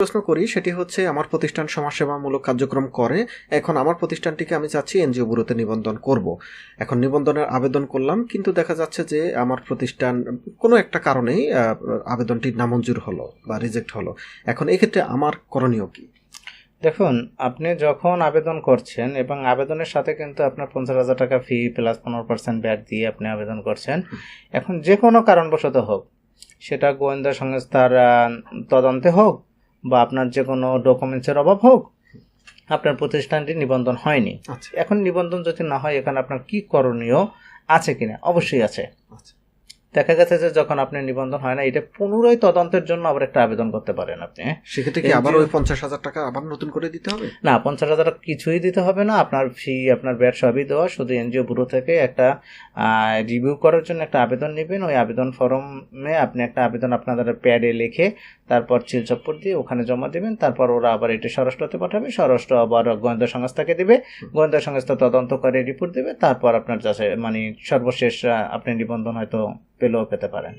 প্রশ্ন করি সেটি হচ্ছে আমার প্রতিষ্ঠান সমাজসেবামূলক কার্যক্রম করে, এখন আমার প্রতিষ্ঠানটিকে আমি চাচ্ছি এনজিও ব্যুরোতে নিবন্ধন করব। এখন নিবন্ধনের আবেদন করলাম, কিন্তু দেখা যাচ্ছে যে আমার প্রতিষ্ঠান কোনো একটা কারণেই আবেদনটি নামঞ্জুর হলো বা রিজেক্ট হলো। এখন এক্ষেত্রে আমার করণীয় কি? দেখুন, আপনি যখন আবেদন করছেন এবং আবেদনের সাথে কিন্তু আপনার 50,000 টাকা ফি প্লাস 15% ব্যাট দিয়ে আপনি আবেদন করছেন। এখন যে কোনো কারণবশত হোক, সেটা গোয়েন্দা সংস্থার তদন্তে হোক বা আপনার যে কোনো ডকুমেন্টসের অভাব হোক, আপনার প্রতিষ্ঠানটি নিবন্ধন হয়নি। আচ্ছা এখন নিবন্ধন যদি না হয়, এখানে আপনার কি করণীয় আছে কিনা? অবশ্যই আছে। আচ্ছা দেখা গেছে যে যখন আপনার নিবন্ধন হয় না, এটা পুনরায় তদন্তের জন্য আবার একটা আবেদন করতে পারেন আপনি। সেক্ষেত্রে কি আবার ওই 50,000 টাকা আবার নতুন করে দিতে হবে? না, 50,000 টাকা কিছুই দিতে হবে না। আপনার ফি, আপনার ব্যাট সবই দেওয়া। শুধু এনজিও ব্যুরো থেকে একটা রিভিউ করার জন্য একটা আবেদন নেবেন। ওই আবেদন ফর্মে আপনি একটা আবেদন আপনাদের প্যাডে লিখে তারপর সিল চপ্পর দিয়ে ওখানে জমা দেবেন। তারপর ওরা আবার এটা স্বরাষ্ট্রতে পাঠাবে, স্বরাষ্ট্র আবার গোয়েন্দা সংস্থাকে দেবে, গোয়েন্দা সংস্থা তদন্ত করে রিপোর্ট দেবে। তারপর আপনার যাচ্ছে মানে সর্বশেষ আপনি নিবন্ধন হয়তো পেলেও পেতে পারেন।